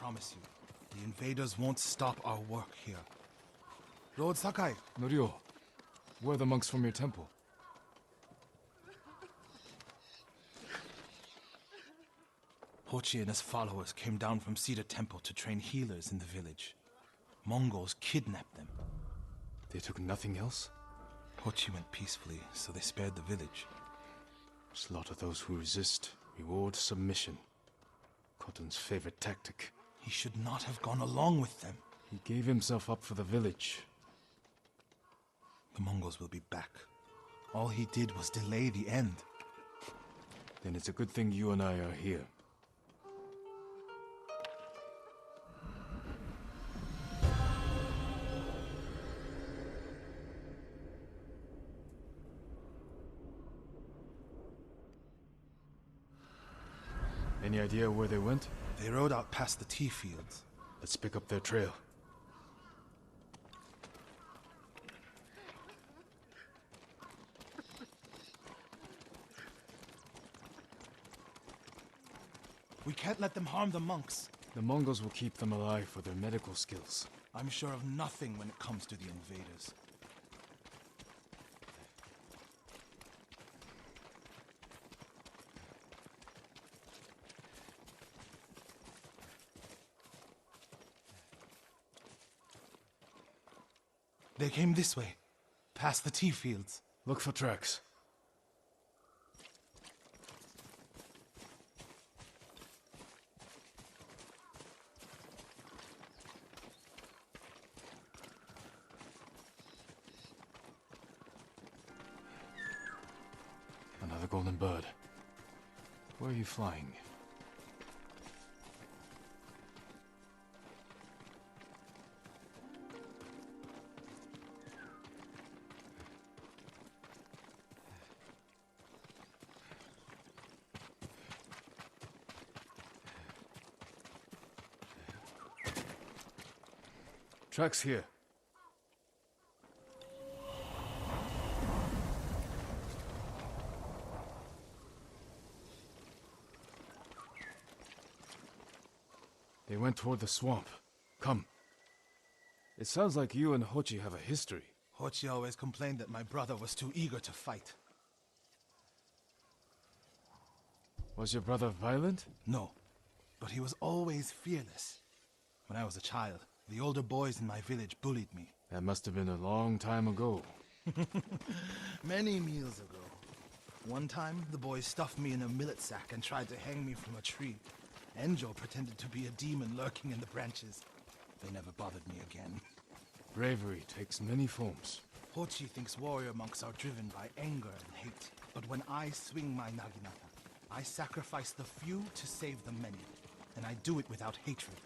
promise you, the invaders won't stop our work here. Lord Sakai! Norio, where are the monks from your temple? Hochi and his followers came down from Cedar Temple to train healers in the village. Mongols kidnapped them. They took nothing else? Hochi went peacefully, so they spared the village. Slaughter those who resist, reward submission. Khotun's favorite tactic. He should not have gone along with them. He gave himself up for the village. The Mongols will be back. All he did was delay the end. Then it's a good thing you and I are here. Any idea where they went? They rode out past the tea fields. Let's pick up their trail. We can't let them harm the monks. The Mongols will keep them alive for their medical skills. I'm sure of nothing when it comes to the invaders. They came this way, past the tea fields. Look for tracks. Another golden bird. Where are you flying? Tracks here. They went toward the swamp. Come. It sounds like you and Hochi have a history. Hochi always complained that my brother was too eager to fight. Was your brother violent? No, but he was always fearless. When I was a child, the older boys in my village bullied me. That must have been a long time ago. Many meals ago. One time, the boys stuffed me in a millet sack and tried to hang me from a tree. Enjo pretended to be a demon lurking in the branches. They never bothered me again. Bravery takes many forms. Hochi thinks warrior monks are driven by anger and hate. But when I swing my naginata, I sacrifice the few to save the many. And I do it without hatred.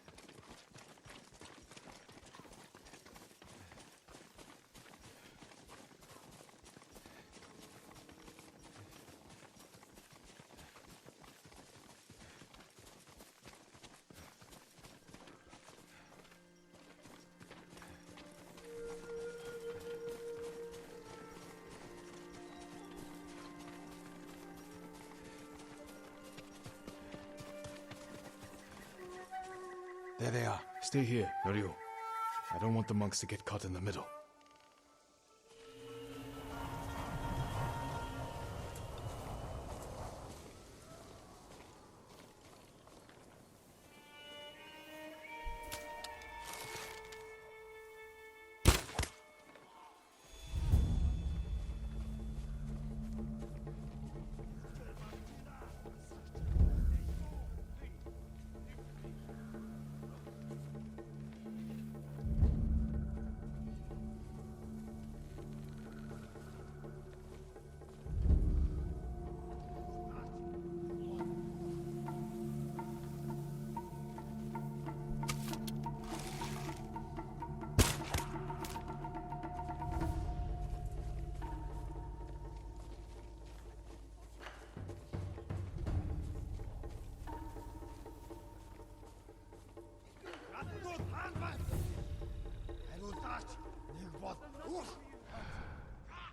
There they are. Stay here, Norio. I don't want the monks to get caught in the middle.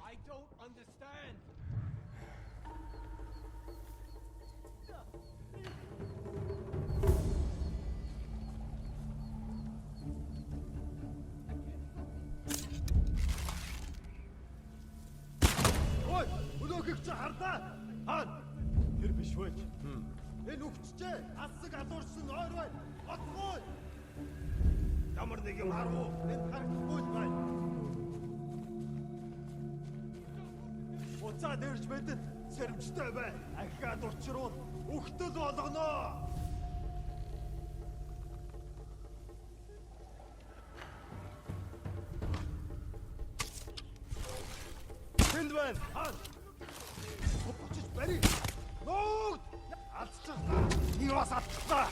I don't understand. гарлаа. Хаан. Тэр биш вэ? Энэ өвчтэй асыг алуурсан ойр бай. Отгоо. Ямар нэг юм харах уу? Энд харахгүй л байна. Уцаа дэрж мэдэн сэрэмжтэй бай. Ахиад учруул өгтөл болгоно. Тэнд байна. Хаан. Бочиж барь. Нууд. Алдчихлаа. Энэ бас алдчихлаа.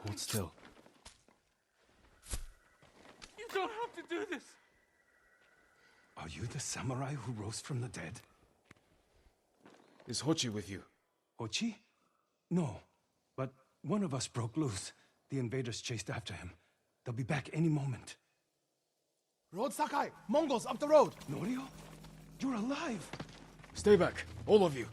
Hold still. You don't have to do this. Are you the samurai who rose from the dead? Is Hochi with you? Ochi? No. But one of us broke loose. The invaders chased after him. They'll be back any moment. Road Sakai! Mongols up the road! Norio? You're alive! Stay back, all of you.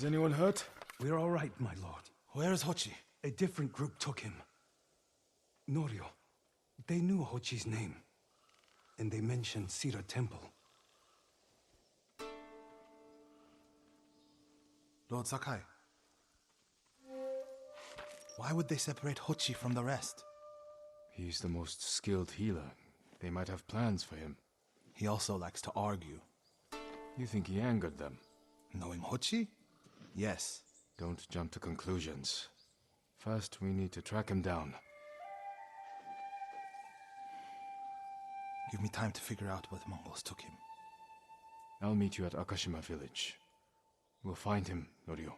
Is anyone hurt? We're all right, my lord. Where is Hochi? A different group took him. Norio. They knew Hochi's name. And they mentioned Sira Temple. Lord Sakai. Why would they separate Hochi from the rest? He's the most skilled healer. They might have plans for him. He also likes to argue. You think he angered them? Knowing Hochi? Yes. Don't jump to conclusions. First, we need to track him down. Give me time to figure out where the Mongols took him. I'll meet you at Akashima village. We'll find him, Norio.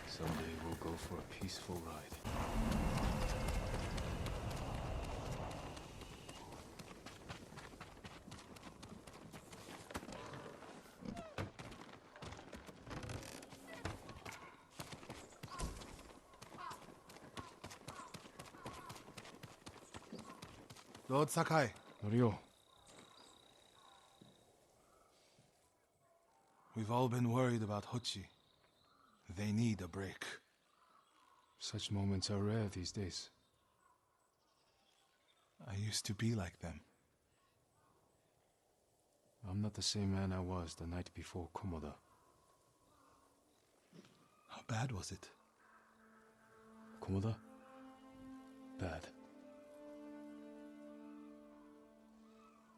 Someday we'll go for a peaceful ride. Lord Sakai, Norio, we've all been worried about Hochi. They need a break. such moments are rare these days. I used to be like them. I'm not the same man I was the night before Komoda. How bad was it? Komoda? Bad.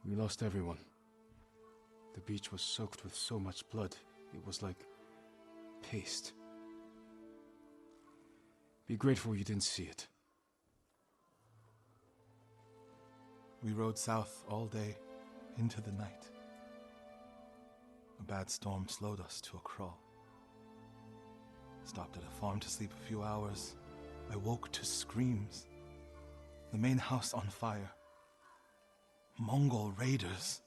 We lost everyone. The beach was soaked with so much blood, it was like paste. Be grateful you didn't see it. We rode south all day, into the night. A bad storm slowed us to a crawl. Stopped at a farm to sleep a few hours. I woke to screams. The main house on fire. Mongol raiders.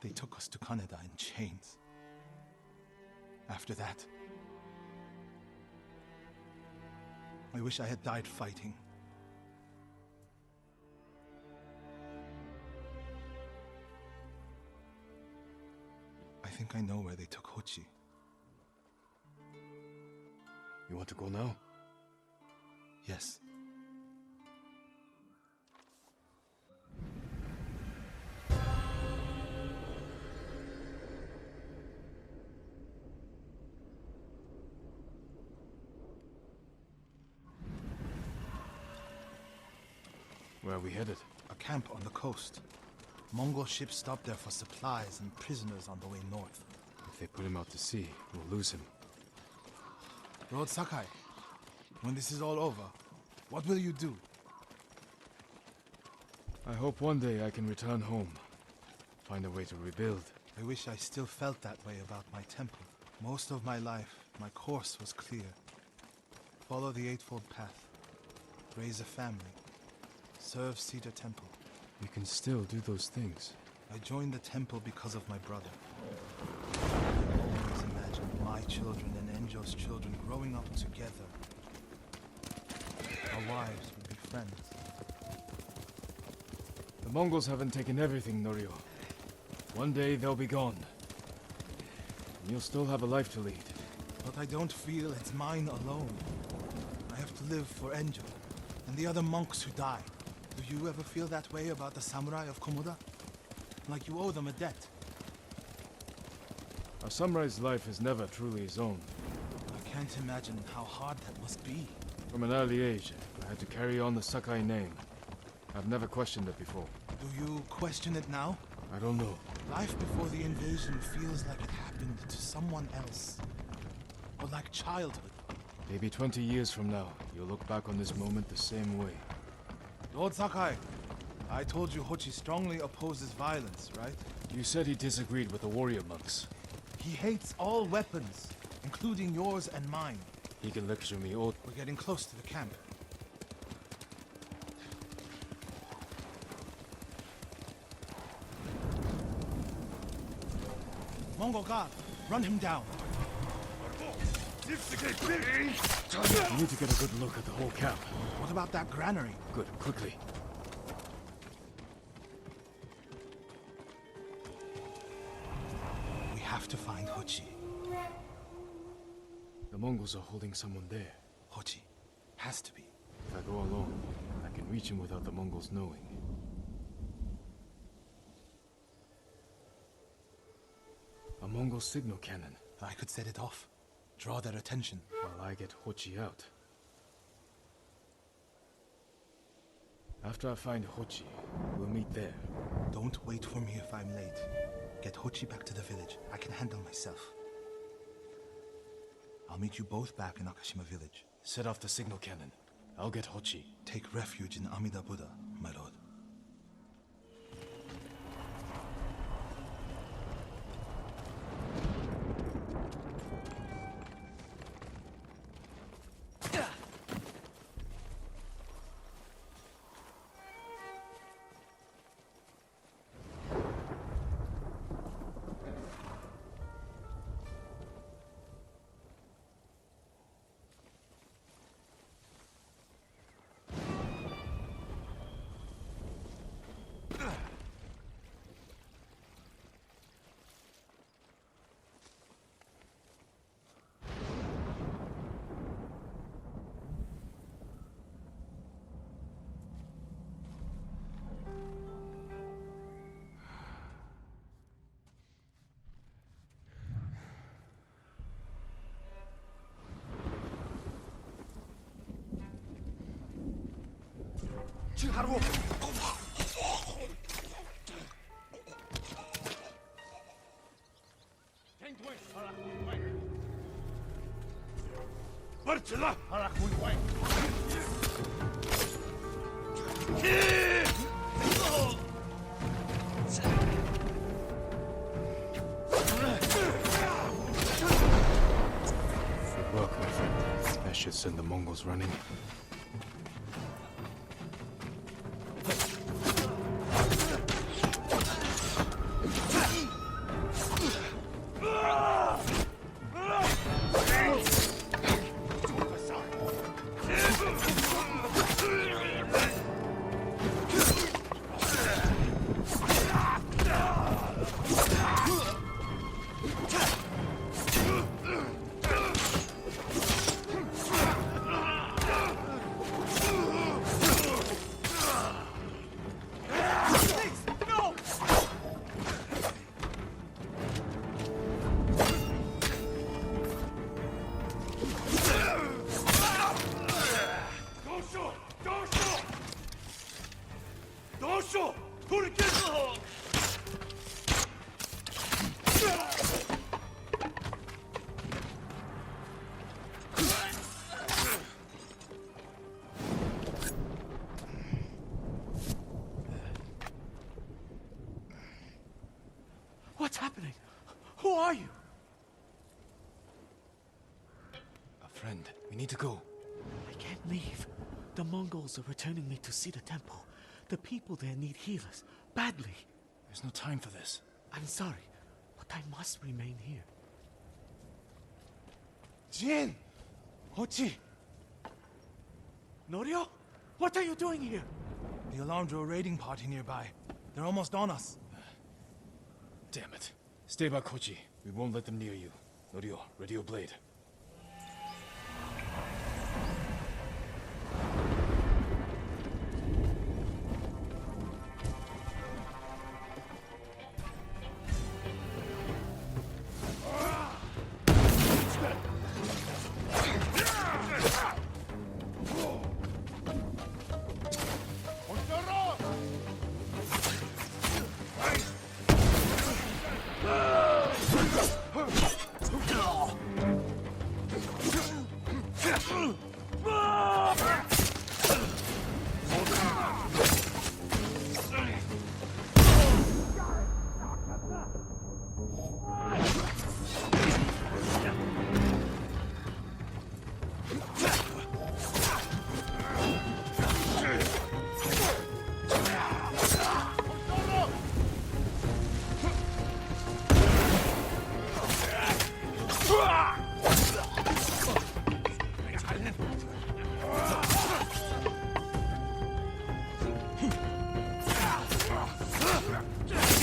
They took us to Kaneda in chains. After that, I wish I had died fighting. I think I know where they took Hochi. You want to go now? Yes. Where are we headed? A camp on the coast. Mongol ships stopped there for supplies and prisoners on the way north. If they put him out to sea, we'll lose him. Lord Sakai, when this is all over, what will you do? I hope one day I can return home. Find a way to rebuild. I wish I still felt that way about my temple. Most of my life, my course was clear. Follow the Eightfold Path. Raise a family. Serve Cedar Temple. You can still do those things. I joined the temple because of my brother. I always imagined my children and Enjo's children growing up together. Our wives would be friends. The Mongols haven't taken everything, Norio. One day they'll be gone. And you'll still have a life to lead. But I don't feel it's mine alone. I have to live for Enjo and the other monks who died. Do you ever feel that way about the samurai of Komoda? Like you owe them a debt? A samurai's life is never truly his own. I can't imagine how hard that must be. From an early age, I had to carry on the Sakai name. I've never questioned it before. Do you question it now? I don't know. Life before the invasion feels like it happened to someone else. Or like childhood. Maybe 20 years from now, you'll look back on this moment the same way. Lord Sakai, I told you Hochi strongly opposes violence, right? You said he disagreed with the warrior monks. He hates all weapons, including yours and mine. He can lecture me all... We're getting close to the camp. Mongol guard, run him down. You need to get a good look at the whole camp. What about that granary? Good, quickly. We have to find Hochi. The Mongols are holding someone there. Hochi. Has to be. If I go alone, I can reach him without the Mongols knowing. A Mongol signal cannon. I could set it off. Draw their attention. While I get Hochi out. After I find Hochi, we'll meet there. Don't wait for me if I'm late. Get Hochi back to the village. I can handle myself. I'll meet you both back in Akashima village. Set off the signal cannon. I'll get Hochi. Take refuge in Amida Buddha, my lord. Чи харуу. Барчла харах хүн бай. Good work, my friend. That should send the Mongols running. What's happening? Who are you? A friend. We need to go. I can't leave. The Mongols are returning me to see the temple. The people there need healers, badly. There's no time for this. I'm sorry, but I must remain here. Jin! Hochi! Norio? What are you doing here? The alarm drew a raiding party nearby. They're almost on us. Damn it. Stay back, Kochi. We won't let them near you. Norio, ready your blade.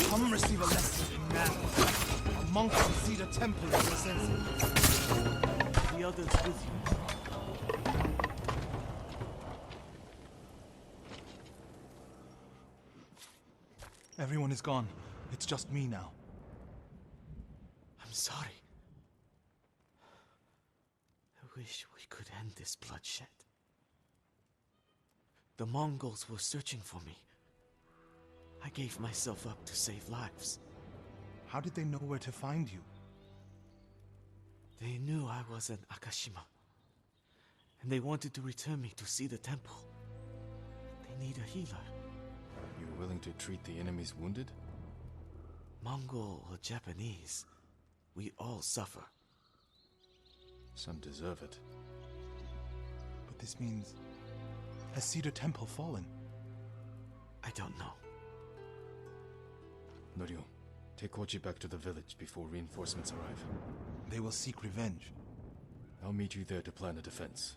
Come receive a lesson in manners. A monk from Cedar Temple is your sensei. The others with you. Everyone is gone. It's just me now. I'm sorry. I wish we could end this bloodshed. The Mongols were searching for me. I gave myself up to save lives. How did they know where to find you? They knew I was at Akashima, and they wanted to return me to see the temple. They need a healer. You're willing to treat the enemy's wounded? Mongol or Japanese, we all suffer. Some deserve it. But this means... has Cedar Temple fallen? I don't know. Norio, take Kochi back to the village before reinforcements arrive. They will seek revenge. I'll meet you there to plan a defense.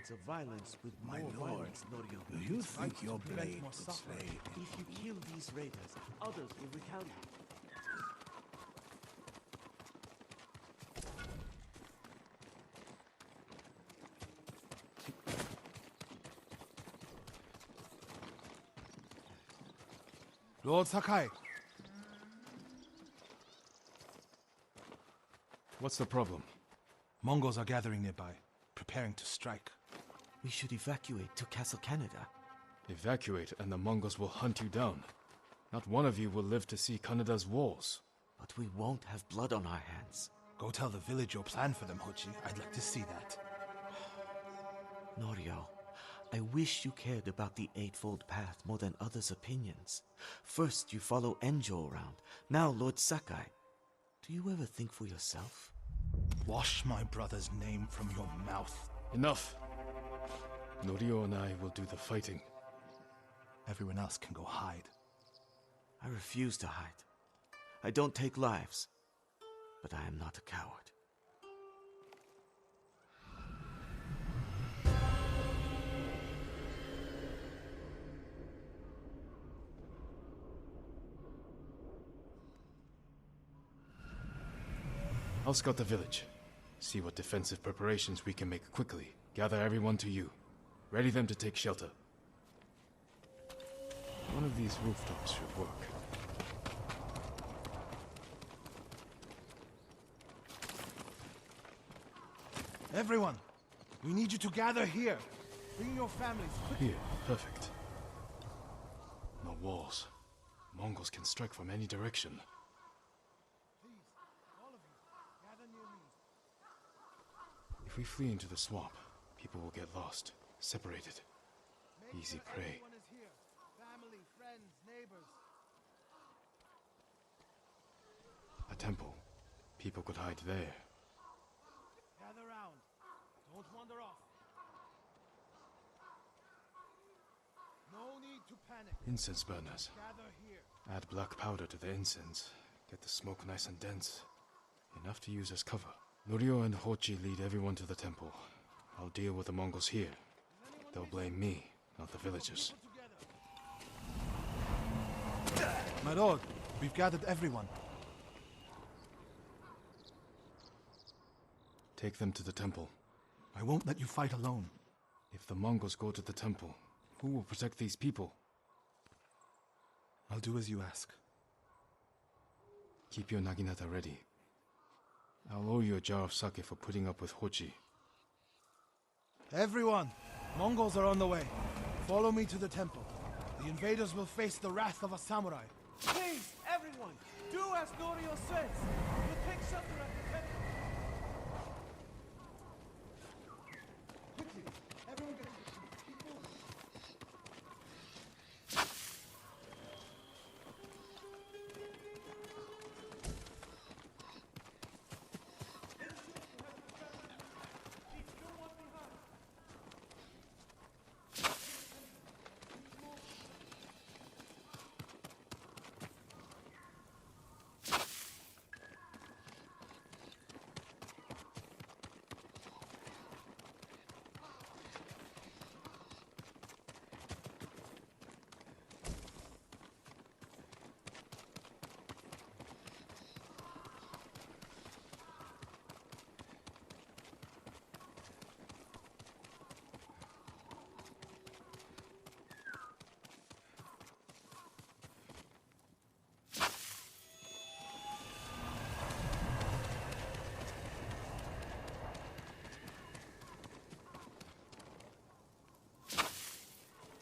methods of violence with My more lord, violence, Norio. Do you think to your prevent blade more could suffering. slay? If you kill these raiders, others will retaliate. Lord Sakai, What's the problem? Mongols are gathering nearby, preparing to strike. We should evacuate to Castle Canada. Evacuate and the Mongols will hunt you down. Not one of you will live to see Kanada's walls. But we won't have blood on our hands. Go tell the village your plan for them, Hochi. I'd like to see that. Norio, I wish you cared about the Eightfold Path more than others' opinions. First you follow Enjo around, now Lord Sakai. Do you ever think for yourself? Wash my brother's name from your mouth. Enough! Norio and I will do the fighting. Everyone else can go hide. I refuse to hide. I don't take lives, but I am not a coward. I'll scout the village. See what defensive preparations we can make quickly. Gather everyone to you. Ready them to take shelter. One of these rooftops should work. Everyone, we need you to gather here. Bring your families quickly. Here, perfect. No walls. Mongols can strike from any direction. Please, all of you, gather near me. If we flee into the swamp, people will get lost, separated. Make Easy sure prey. everyone is here. Family, friends, neighbors. A temple. People could hide there. Gather round. Don't wander off. No need to panic. Incense burners. Gather here. Add black powder to the incense. Get the smoke nice and dense. Enough to use as cover. Norio and Hochi lead everyone to the temple. I'll deal with the Mongols here. They'll blame me, not the villagers. My lord, we've gathered everyone. Take them to the temple. I won't let you fight alone. If the Mongols go to the temple, who will protect these people? I'll do as you ask. Keep your naginata ready. I'll owe you a jar of sake for putting up with Hochi. Everyone, Mongols are on the way. Follow me to the temple. The invaders will face the wrath of a samurai. Please, everyone, do as Norio says. We'll take shelter at the temple. Quickly, everyone get people.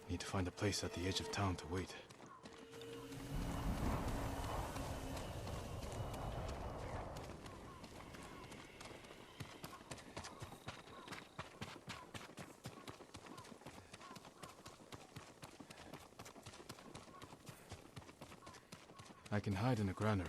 Need to find a place at the edge of town to wait. I can hide in a granary.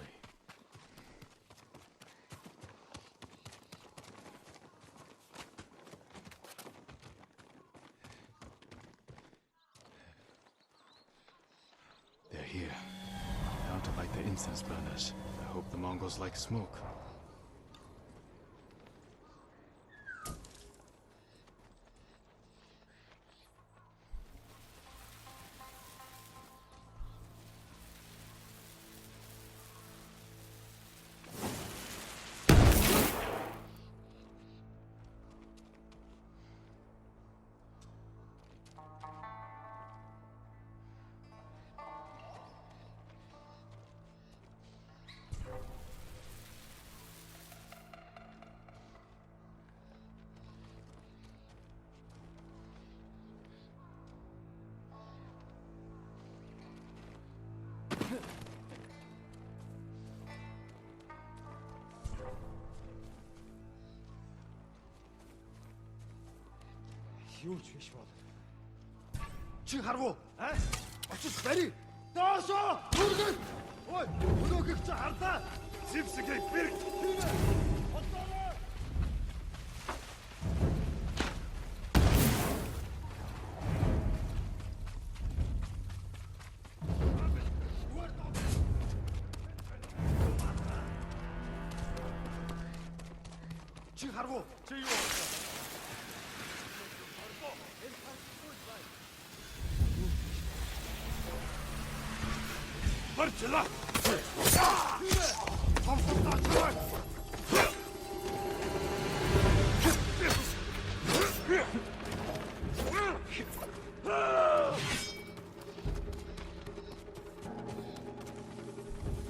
They're here. Now to light the incense burners. I hope the Mongols like smoke. Юу ч биш бол. Чи харав уу? Очиж барь. Доошоо! Хүргэн! Ой, өнөөгөө чи харлаа. Сивсгээ бэр. Одлоо. Чи харав уу? Чи юу болсон? Барчла.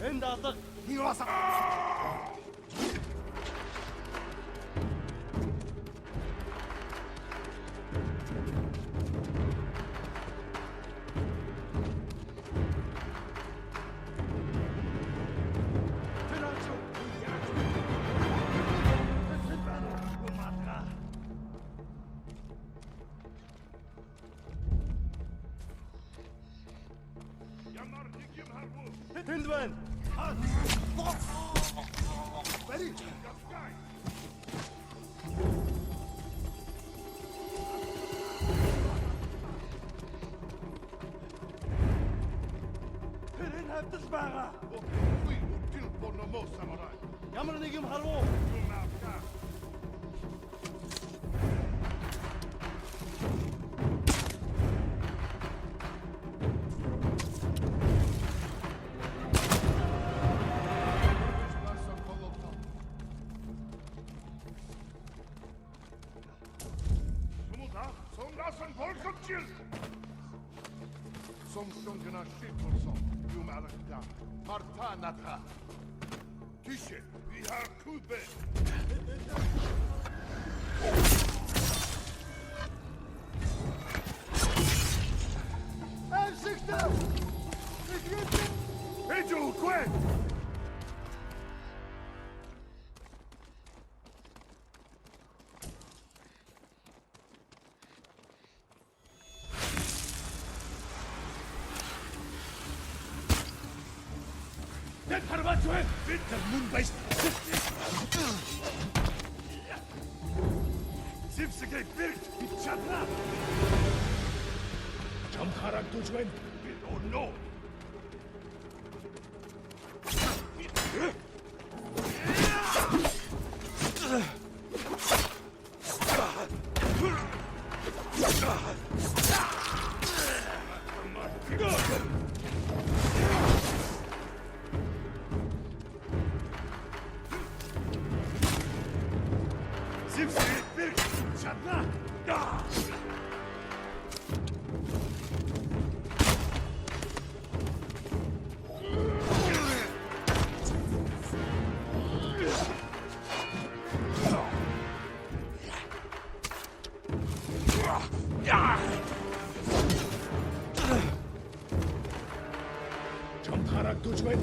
Энд алга хийваса. Тэнд байна. Бари. Тэрэн хавтал байгаа. Qui utile pour nos mots, samouraï. Ямар нэг юм харав уу? Somsongana shitforsom, jumalakta, partanata. Tishe, vi har kudbe. Sikte! Ejo, Gwen! Net harvaatuen! Winter moonbase! Sipsige bird! Chadra! Jump harak tujwen! We don't know! Sipsige bird! Chadra! Jump harak tujwen!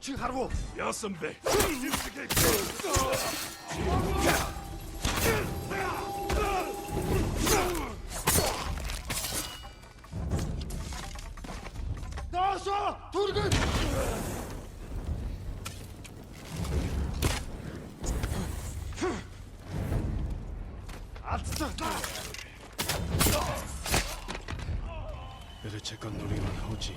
Чи харав уу? Яасан бэ? Зэвсгээ. Доошоо түргэн. Алдчихлаа. Better check on Norio and Hoji.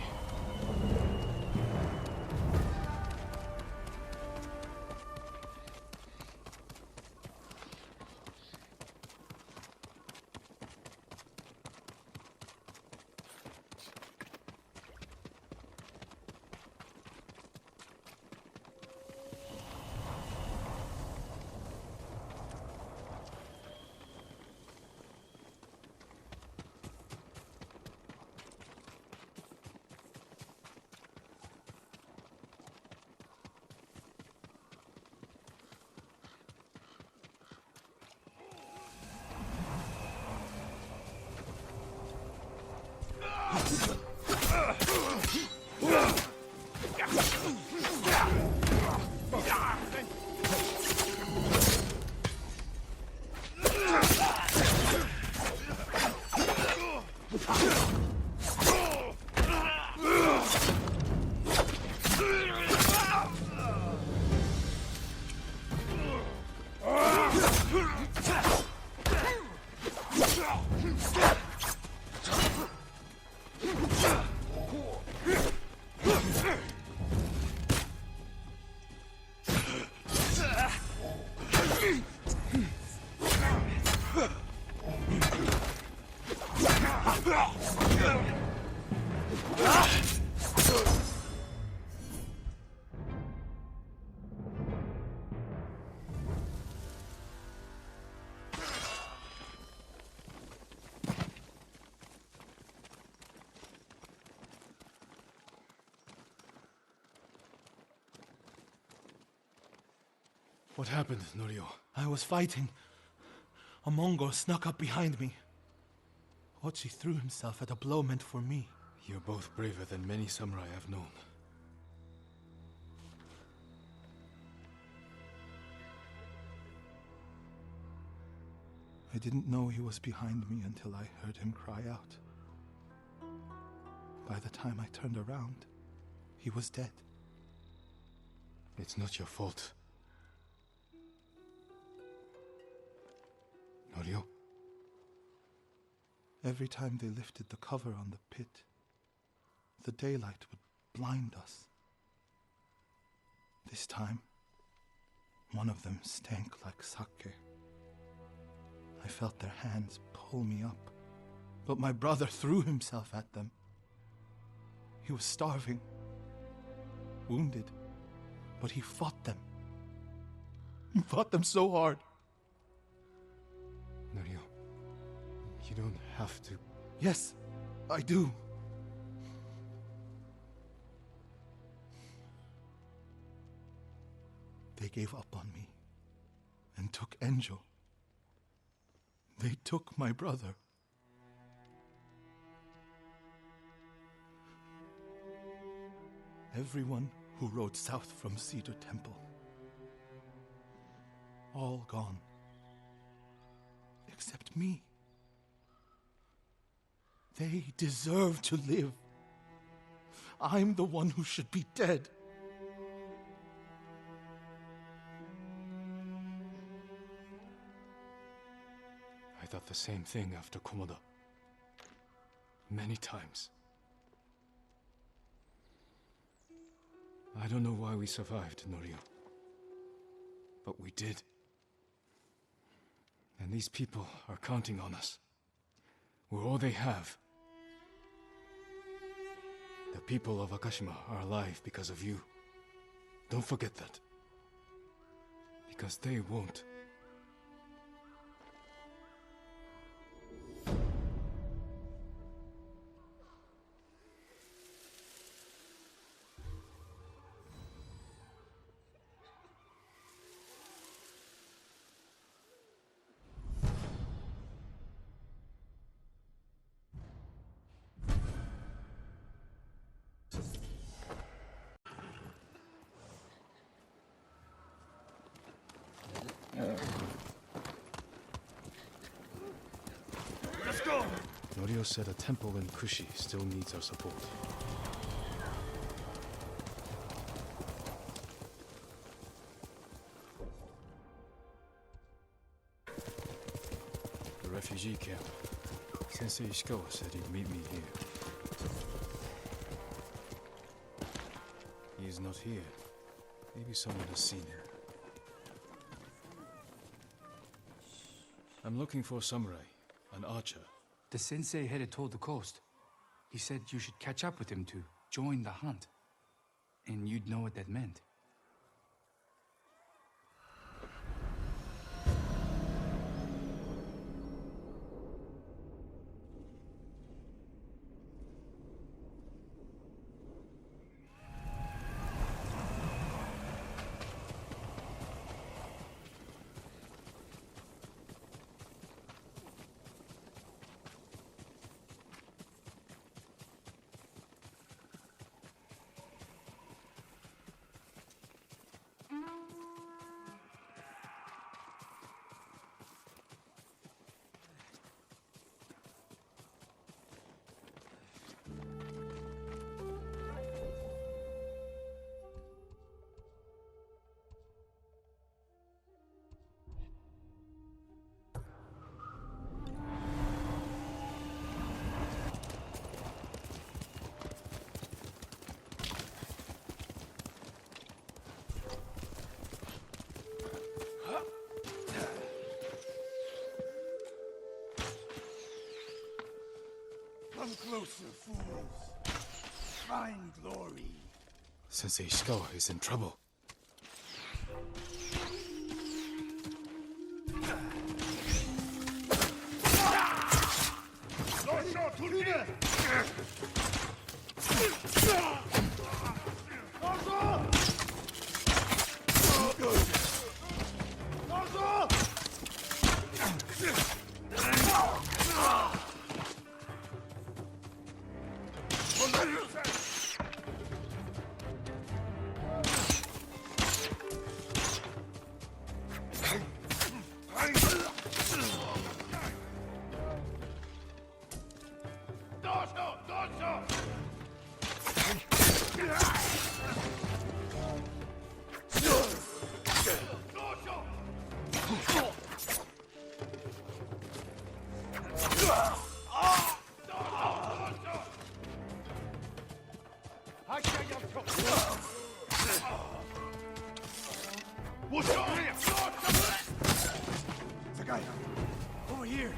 What happened, Norio? I was fighting. A Mongol snuck up behind me. Hochi threw himself at a blow meant for me. You're both braver than many samurai I've known. I didn't know he was behind me until I heard him cry out. By the time I turned around, he was dead. It's not your fault. Norio? Every time they lifted the cover on the pit, the daylight would blind us. This time, one of them stank like sake. I felt their hands pull me up, but my brother threw himself at them. He was starving, wounded, but he fought them. He fought them so hard. Norio, you don't have to. Yes, I do. They gave up on me and took Enjo. They took my brother. Everyone who rode south from Cedar Temple. All gone. Except me. They deserve to live. I'm the one who should be dead. I thought the same thing after Komoda. Many times. I don't know why we survived, Norio. But we did. And these people are counting on us. We're all they have. The people of Akashima are alive because of you. Don't forget that. Because they won't. Norio said a temple in Kushi still needs our support. The refugee camp. Sensei Ishikawa said he'd meet me here. He is not here. Maybe someone has seen him. I'm looking for a samurai, an archer. The sensei headed toward the coast. He said you should catch up with him to join the hunt. And you'd know what that meant. Come closer, fools. Find glory. Sensei Ishikawa is in trouble. Sakai, over here.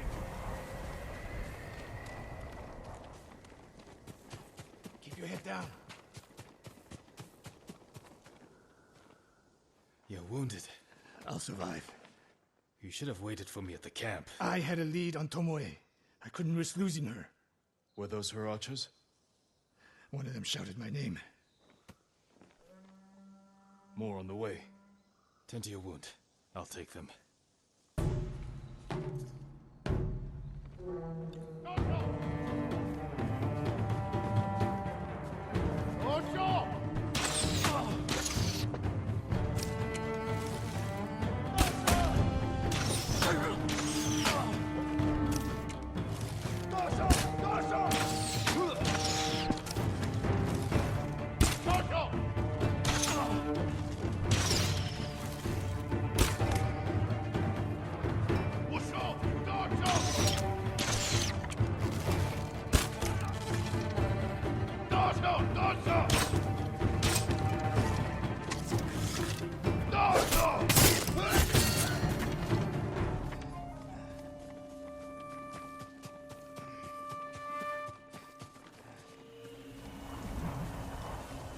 Keep your head down. You're wounded. I'll survive. You should have waited for me at the camp. I had a lead on Tomoe. I couldn't risk losing her. Were those her archers? One of them shouted my name. More on the way. Tend to your wound. I'll take them.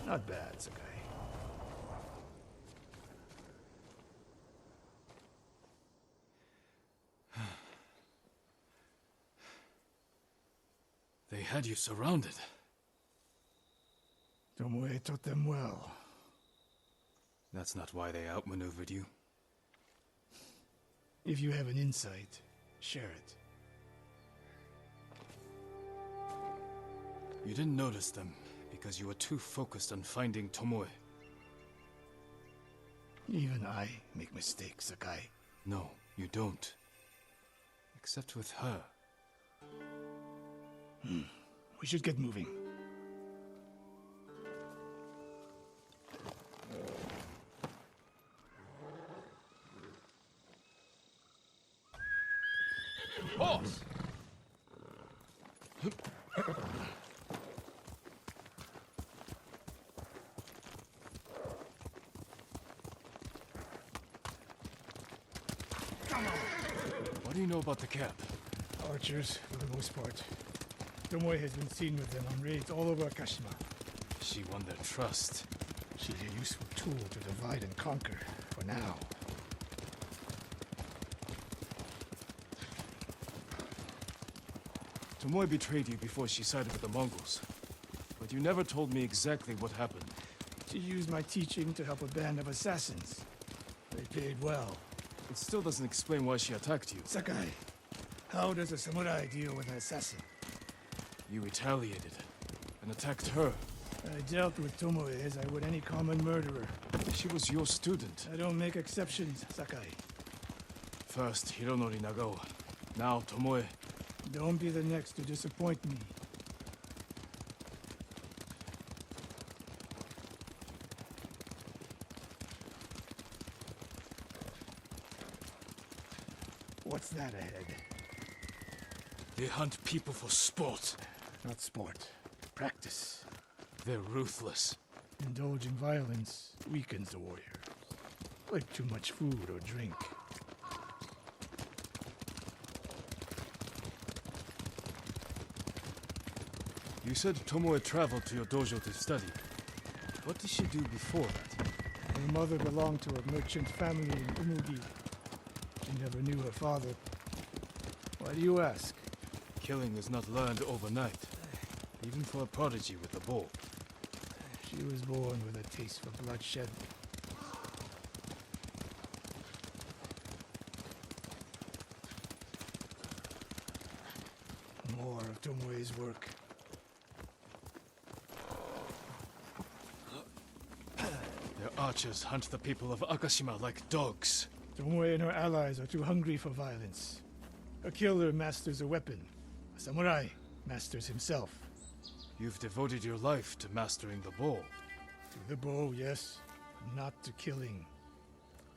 Not bad, Sakai. They had you surrounded. Tomoe taught them well. That's not why they outmaneuvered you. If you have an insight, share it. You didn't notice them because you were too focused on finding Tomoe. Even I make mistakes, Sakai. No, you don't. Except with her. We should get moving. Horse! What do you know about the camp? Archers, for the most part. Tomoe has been seen with them on raids all over Akashima. She won their trust. She's a useful tool to divide and conquer, for now. Tomoe betrayed you before she sided with the Mongols. But you never told me exactly what happened. She used my teaching to help a band of assassins. They paid well. It still doesn't explain why she attacked you. Sakai, how does a samurai deal with an assassin? You retaliated and attacked her. I dealt with Tomoe as I would any common murderer. She was your student. I don't make exceptions, Sakai. First Hironori Nagao, now Tomoe. Don't be the next to disappoint me. What's that ahead? They hunt people for sport. Not sport. Practice. They're ruthless. Indulge in violence weakens the warrior. Like too much food or drink. You said Tomoe traveled to your dojo to study. What did she do before that? Her mother belonged to a merchant family in Umugi. She never knew her father. Why do you ask? Killing is not learned overnight, even for a prodigy with a bow. She was born with a taste for bloodshed. More of Tomoe's work. Their archers hunt the people of Akashima like dogs. Tomoe and her allies are too hungry for violence. A killer masters a weapon. A samurai masters himself. You've devoted your life to mastering the bow. To the bow, yes. Not to killing.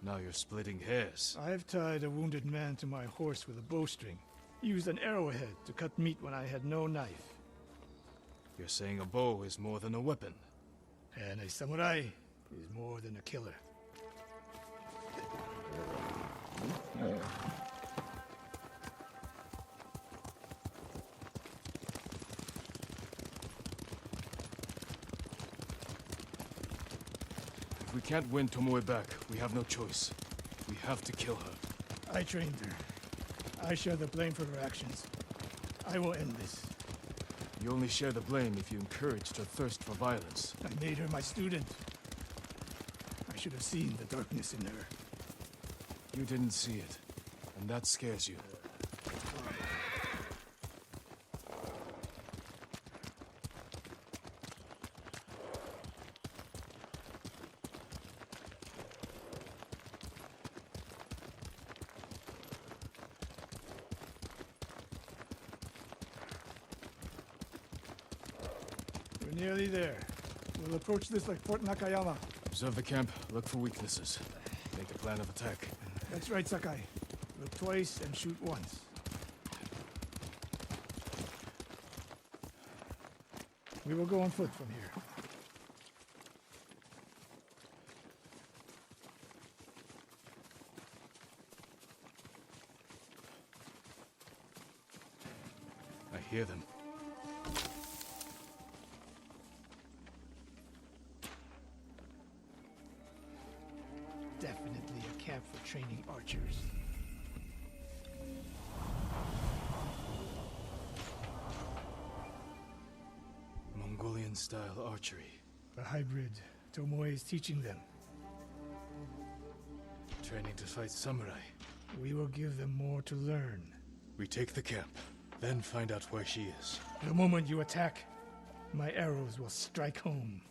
Now you're splitting hairs. I've tied a wounded man to my horse with a bowstring. Used an arrowhead to cut meat when I had no knife. You're saying a bow is more than a weapon. And a samurai is more than a killer. If we can't win Tomoe back, we have no choice. We have to kill her. I trained her. I share the blame for her actions. I will end this. You only share the blame if you encouraged her thirst for violence. I made her my student. I should have seen the darkness in her. You didn't see it, and that scares you. We're nearly there. We'll approach this like Fort Nakayama. Observe the camp, look for weaknesses. Make a plan of attack. That's right, Sakai. Look twice and shoot once. We will go on foot from here. I hear them. Definitely a camp for training archers. Mongolian-style archery. A hybrid. Tomoe is teaching them. Training to fight samurai. We will give them more to learn. We take the camp, then find out where she is. The moment you attack, my arrows will strike home.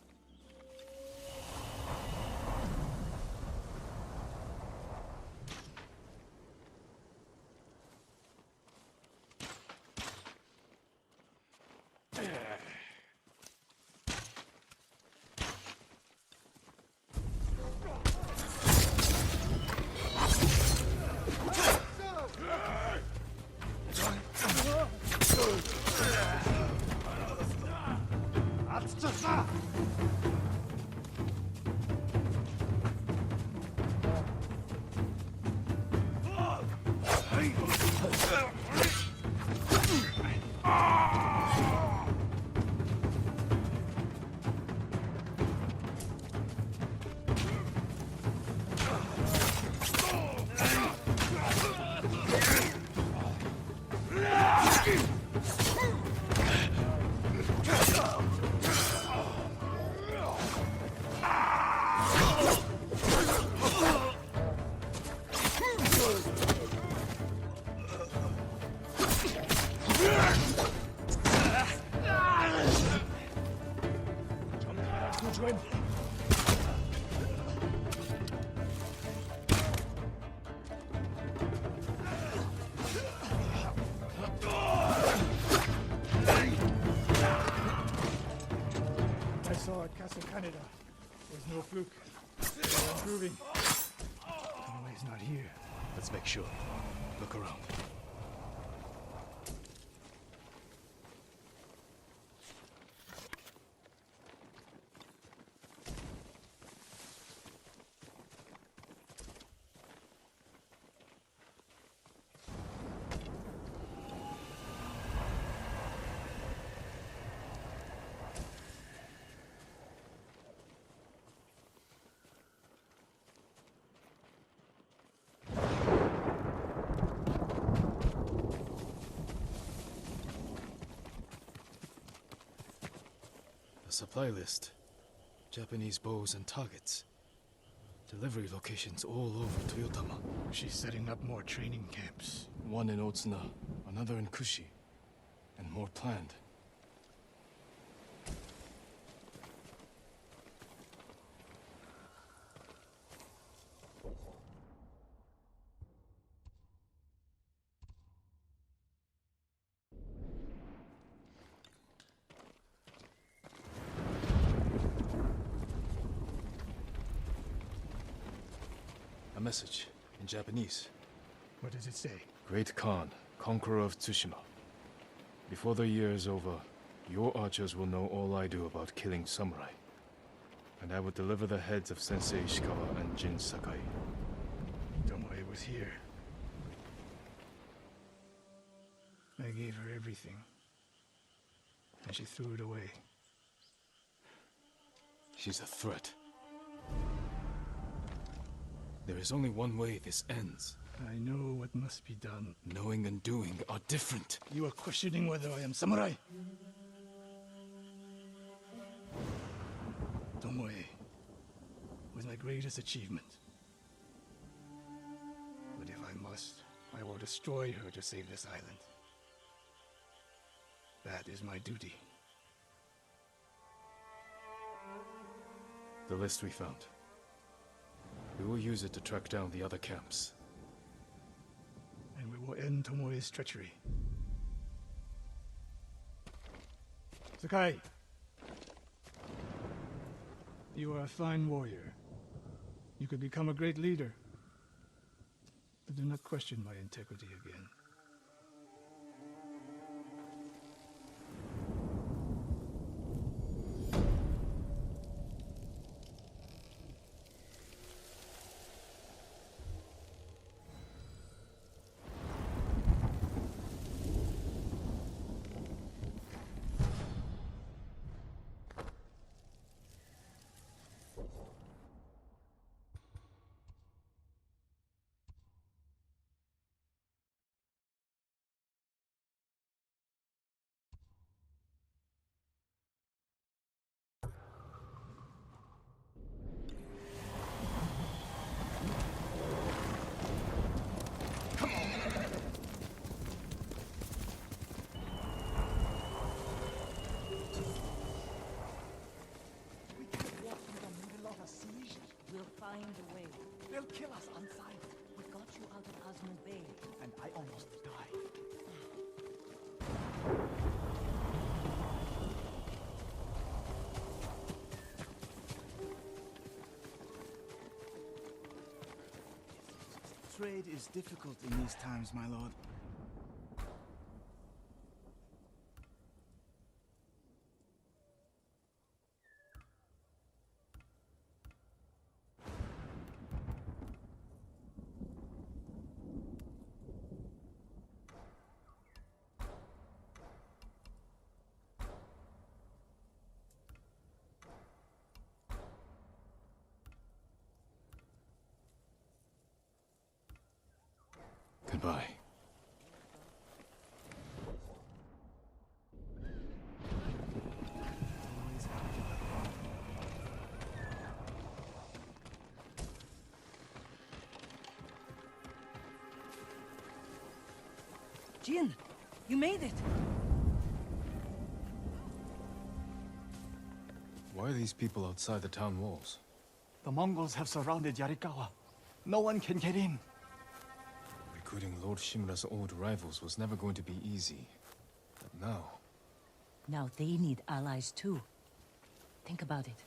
I saw at Castle Canada. There's no fluke. They're improving. Tomoe's not here. Let's make sure. Look around. The supply list. Japanese bows and targets. Delivery locations all over Toyotama. She's setting up more training camps. One in Otsuna, another in Kushi, and more planned. A message in Japanese. What does it say? Great Khan, conqueror of Tsushima. Before the year is over, your archers will know all I do about killing samurai. And I will deliver the heads of Sensei Ishikawa and Jin Sakai. Tomoe was here. I gave her everything. And she threw it away. She's a threat. There is only one way this ends. I know what must be done. Knowing and doing are different. You are questioning whether I am samurai. Tomoe was my greatest achievement. But if I must, I will destroy her to save this island. That is my duty. The list we found. We will use it to track down the other camps. And we will end Tomoe's treachery. Sakai! You are a fine warrior. You could become a great leader. But do not question my integrity again. We'll find a way. They'll kill us on sight. We got you out of Osmond Bay. And I almost died. Trade is difficult in these times, my lord. Goodbye. Jin, you made it. Why are these people outside the town walls? The Mongols have surrounded Yarikawa. No one can get in. Recruiting Lord Shimura's old rivals was never going to be easy. But now... Now they need allies too. Think about it.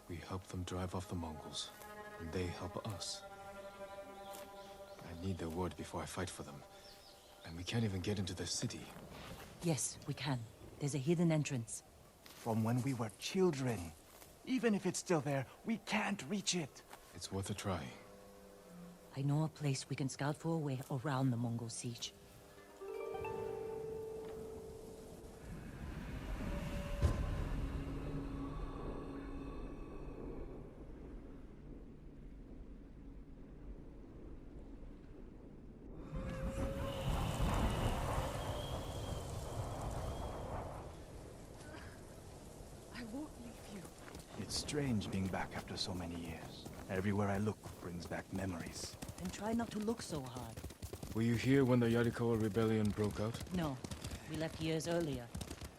we help them drive off the Mongols, and they help us. I need their word before I fight for them. And we can't even get into the city. Yes, we can. There's a hidden entrance. From when we were children. Even if it's still there, we can't reach it. It's worth a try. I know a place we can scout for a way around the Mongol siege. It's strange being back after so many years. Everywhere I look brings back memories. And try not to look so hard. Were you here when the Yarikawa rebellion broke out? No, we left years earlier,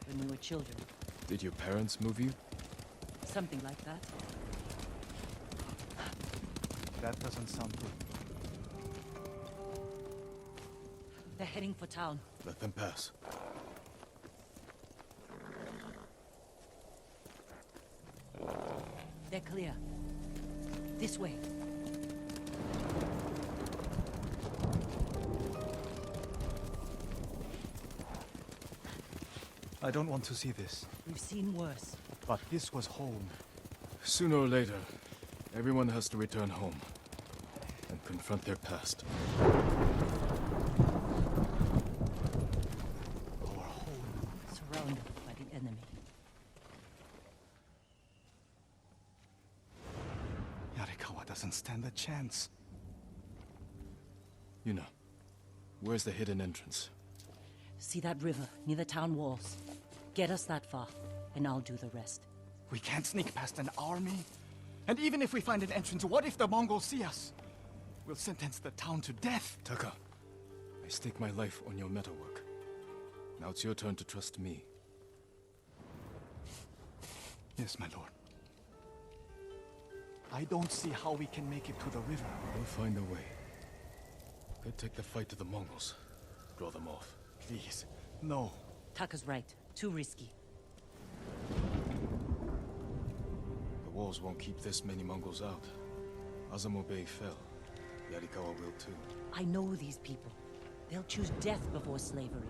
when we were children. Did your parents move you? Something like that. That doesn't sound good. They're heading for town. Let them pass. They're clear. This way. I don't want to see this. We've seen worse. But this was home. Sooner or later, everyone has to return home and confront their past. Our home. Surrounded by the enemy. Yarikawa doesn't stand a chance. Yuna, where's the hidden entrance? See that river near the town walls? Get us that far, and I'll do the rest. We can't sneak past an army. And even if we find an entrance, what if the Mongols see us? We'll sentence the town to death. Taka, I stake my life on your metalwork. Now it's your turn to trust me. Yes, my lord. I don't see how we can make it to the river. We'll find a way. Could take the fight to the Mongols. Draw them off. Please, no. Taka's right. Too risky. The walls won't keep this many Mongols out. Azamo Bay fell. Yarikawa will too. I know these people. They'll choose death before slavery.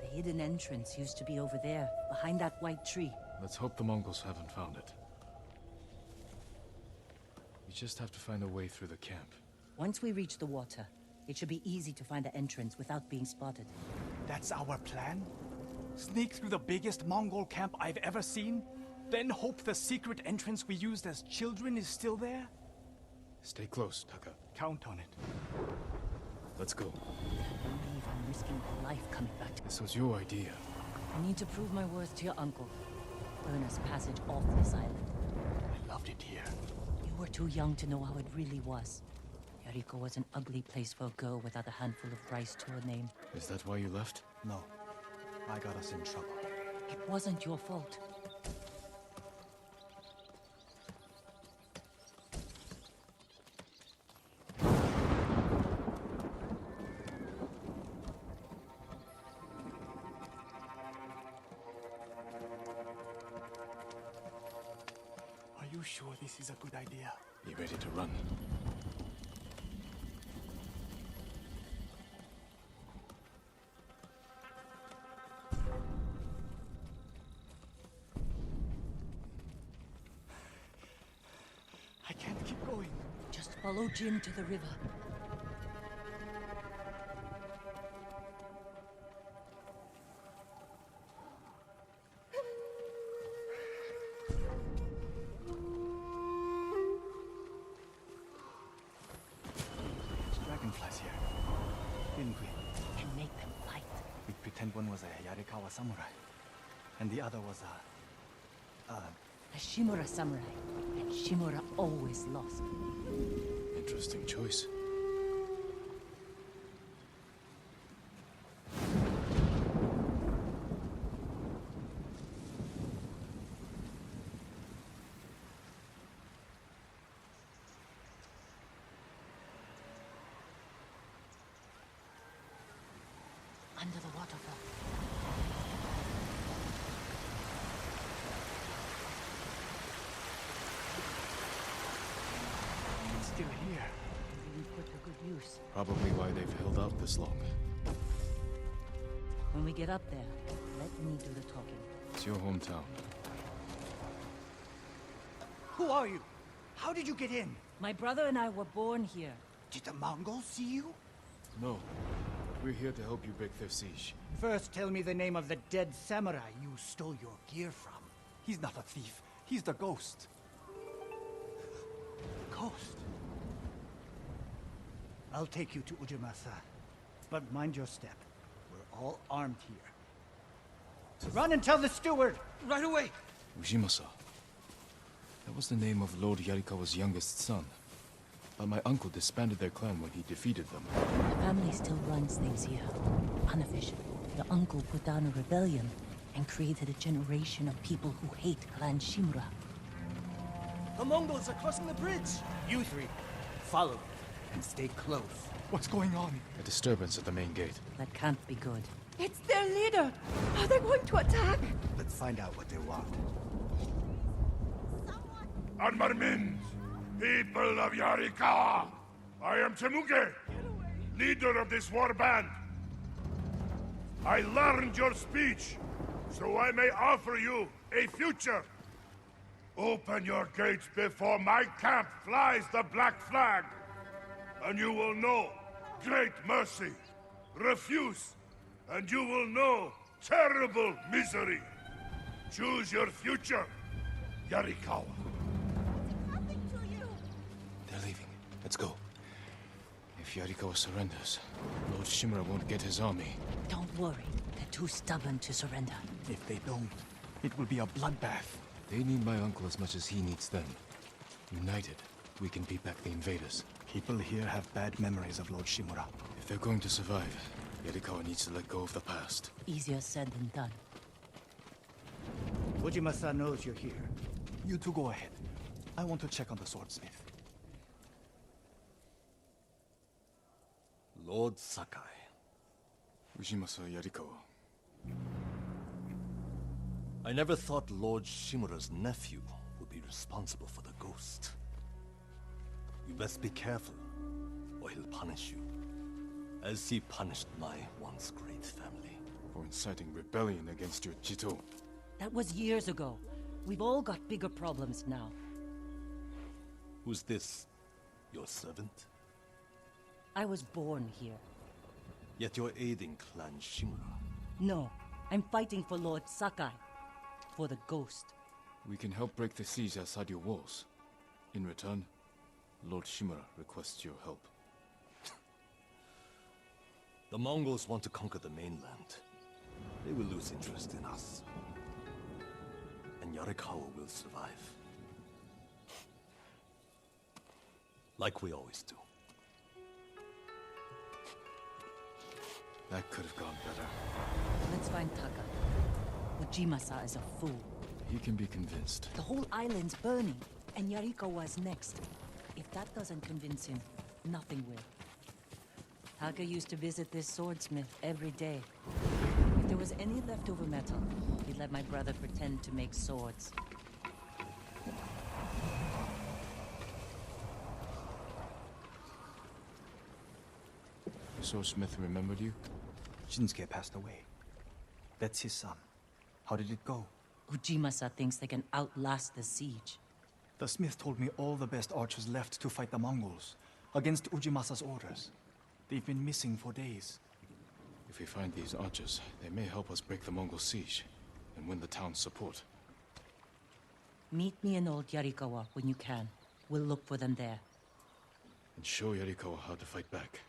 The hidden entrance used to be over there, behind that white tree. Let's hope the Mongols haven't found it. We just have to find a way through the camp. Once we reach the water, it should be easy to find the entrance without being spotted. That's our plan? Sneak through the biggest Mongol camp I've ever seen? Then hope the secret entrance we used as children is still there? Stay close, Taka. Count on it. Let's go. I believe I'm risking my life coming back to... This was your idea. I need to prove my worth to your uncle. Earn us passage off this island. I loved it here. You were too young to know how it really was. Yariko was an ugly place for a girl without a handful of rice to her name. Is that why you left? No. I got us in trouble. It wasn't your fault. Are you sure this is a good idea? Be ready to run. I can't keep going. Just follow Jin to the river. make them fight. We pretend one was a Yarikawa samurai, and the other was A Shimura samurai, and Shimura always lost. Interesting choice. Under the waterfall. It's still here. Being put to good use. Probably why they've held out this long. When we get up there, let me do the talking. It's your hometown. Who are you? How did you get in? My brother and I were born here. Did the Mongols see you? No. We're here to help you break their siege. First, tell me the name of the dead samurai you stole your gear from. He's not a thief. He's the ghost. Ghost? I'll take you to Ujimasa. But mind your step. We're all armed here. Run and tell the steward! Right away! Ujimasa. That was the name of Lord Yarikawa's youngest son. But my uncle disbanded their clan when he defeated them. The family still runs things here. Unofficial. The uncle put down a rebellion and created a generation of people who hate Clan Shimura. The Mongols are crossing the bridge! You three, follow me and stay close. What's going on? A disturbance at the main gate. That can't be good. It's their leader! Are they going to attack? Let's find out what they want. Armarmins, people of Yarikawa, I am Temuge, leader of this war band. I learned your speech, so I may offer you a future. Open your gates before my camp flies the black flag, and you will know great mercy. Refuse, and you will know terrible misery. Choose your future, Yarikawa. They're leaving. Let's go. If Yarikawa surrenders, Lord Shimura won't get his army. Don't worry. They're too stubborn to surrender. If they don't, it will be a bloodbath. They need my uncle as much as he needs them. United, we can beat back the invaders. People here have bad memories of Lord Shimura. If they're going to survive, Yarikawa needs to let go of the past. Easier said than done. Ujimasa knows you're here. You two go ahead. I want to check on the swordsmith. Lord Sakai. Ujimasa Yarikawa. I never thought Lord Shimura's nephew would be responsible for the ghost. You best be careful, or he'll punish you. As he punished my once great family. For inciting rebellion against your Jito. That was years ago. We've all got bigger problems now. Who's this? Your servant? I was born here. Yet you're aiding Clan Shimura. No, I'm fighting for Lord Sakai. For the ghost. We can help break the siege outside your walls. In return, Lord Shimura requests your help. The Mongols want to conquer the mainland. They will lose interest in us. And Yarikawa will survive. Like we always do. That could have gone better. Let's find Taka. Ujimasa is a fool. He can be convinced. The whole island's burning, and Yarikawa's next. If that doesn't convince him, nothing will. Taka used to visit this swordsmith every day. If there was any leftover metal, he'd let my brother pretend to make swords. The swordsmith remembered you? Shinsuke passed away. That's his son. How did it go? Ujimasa thinks they can outlast the siege. The smith told me all the best archers left to fight the Mongols, against Ujimasa's orders. They've been missing for days. If we find these archers, they may help us break the Mongol siege and win the town's support. Meet me in Old Yarikawa when you can. We'll look for them there. And show Yarikawa how to fight back.